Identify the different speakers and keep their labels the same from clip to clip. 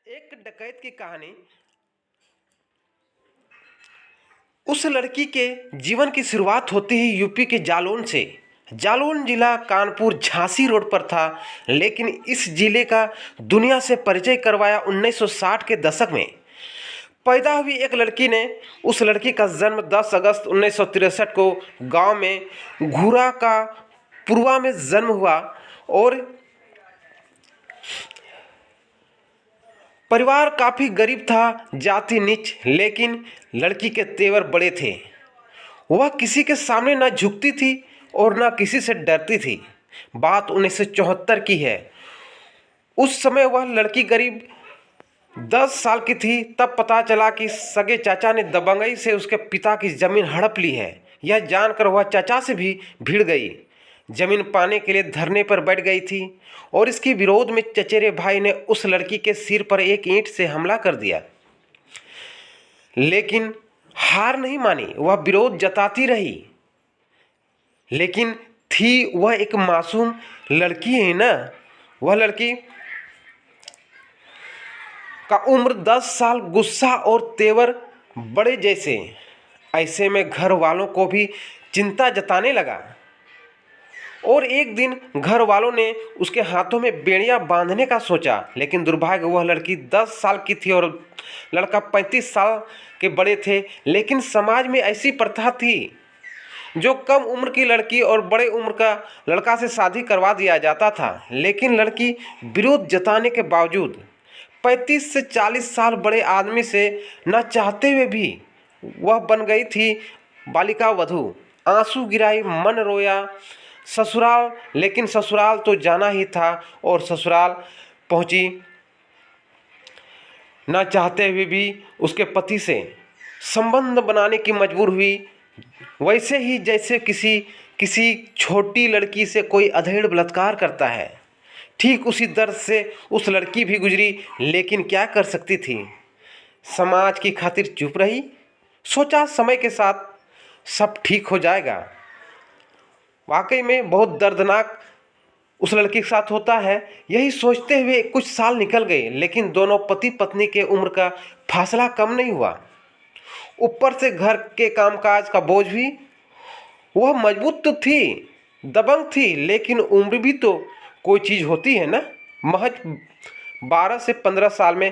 Speaker 1: एक डकैत की कहानी। उस लड़की के जीवन की शुरुआत होती ही यूपी के जालौन से। जालौन जिला कानपुर झांसी रोड पर था, लेकिन इस जिले का दुनिया से परिचय करवाया 1960 के दशक में। पैदा हुई एक लड़की ने उस लड़की का जन्म 10 अगस्त 1963 को गांव में घूरा का पूर्वा में जन्म हुआ। और परिवार काफ़ी गरीब था, जाति नीच, लेकिन लड़की के तेवर बड़े थे। वह किसी के सामने न झुकती थी और न किसी से डरती थी। बात 1974 की है। उस समय वह लड़की करीब 10 साल की थी। तब पता चला कि सगे चाचा ने दबंगई से उसके पिता की ज़मीन हड़प ली है। यह जानकर वह चाचा से भी भिड़ गई, जमीन पाने के लिए धरने पर बैठ गई थी। और इसके विरोध में चचेरे भाई ने उस लड़की के सिर पर एक ईंट से हमला कर दिया, लेकिन हार नहीं मानी। वह विरोध जताती रही, लेकिन थी वह एक मासूम लड़की है ना। वह लड़की का उम्र 10 साल, गुस्सा और तेवर बड़े जैसे। ऐसे में घर वालों को भी चिंता जताने लगा। और एक दिन घर वालों ने उसके हाथों में बेड़ियां बांधने का सोचा, लेकिन दुर्भाग्य वह लड़की 10 साल की थी और लड़का 35 साल के बड़े थे। लेकिन समाज में ऐसी प्रथा थी जो कम उम्र की लड़की और बड़े उम्र का लड़का से शादी करवा दिया जाता था। लेकिन लड़की विरोध जताने के बावजूद 35 से 40 साल बड़े आदमी से न चाहते हुए भी वह बन गई थी बालिका वधू। आंसू गिराई, मन रोया। ससुराल, लेकिन ससुराल तो जाना ही था और ससुराल पहुंची न चाहते हुए भी उसके पति से संबंध बनाने की मजबूर हुई। वैसे ही जैसे किसी छोटी लड़की से कोई अधेड़ बलात्कार करता है, ठीक उसी दर्द से उस लड़की भी गुजरी। लेकिन क्या कर सकती थी, समाज की खातिर चुप रही। सोचा समय के साथ सब ठीक हो जाएगा। वाकई में बहुत दर्दनाक उस लड़की के साथ होता है। यही सोचते हुए कुछ साल निकल गए, लेकिन दोनों पति पत्नी के उम्र का फासला कम नहीं हुआ। ऊपर से घर के कामकाज का बोझ भी। वह मजबूत तो थी, दबंग थी, लेकिन उम्र भी तो कोई चीज़ होती है ना। महज 12 से 15 साल में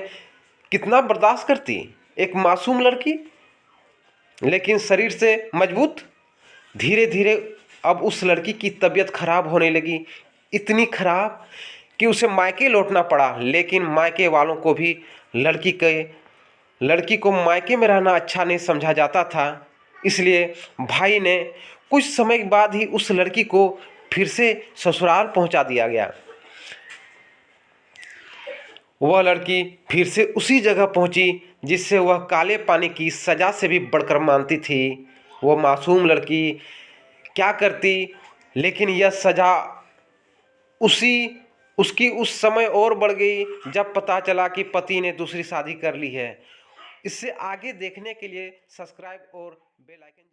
Speaker 1: कितना बर्दाश्त करती एक मासूम लड़की, लेकिन शरीर से मजबूत। धीरे धीरे अब उस लड़की की तबीयत खराब होने लगी, इतनी खराब कि उसे मायके लौटना पड़ा। लेकिन मायके वालों को भी लड़की को मायके में रहना अच्छा नहीं समझा जाता था। इसलिए भाई ने कुछ समय के बाद ही उस लड़की को फिर से ससुराल पहुंचा दिया गया। वह लड़की फिर से उसी जगह पहुंची जिससे वह काले पानी की सज़ा से भी बढ़कर मानती थी। वह मासूम लड़की क्या करती, लेकिन यह सज़ा उसकी उस समय और बढ़ गई जब पता चला कि पति ने दूसरी शादी कर ली है। इससे आगे देखने के लिए सब्सक्राइब और बेल आइकन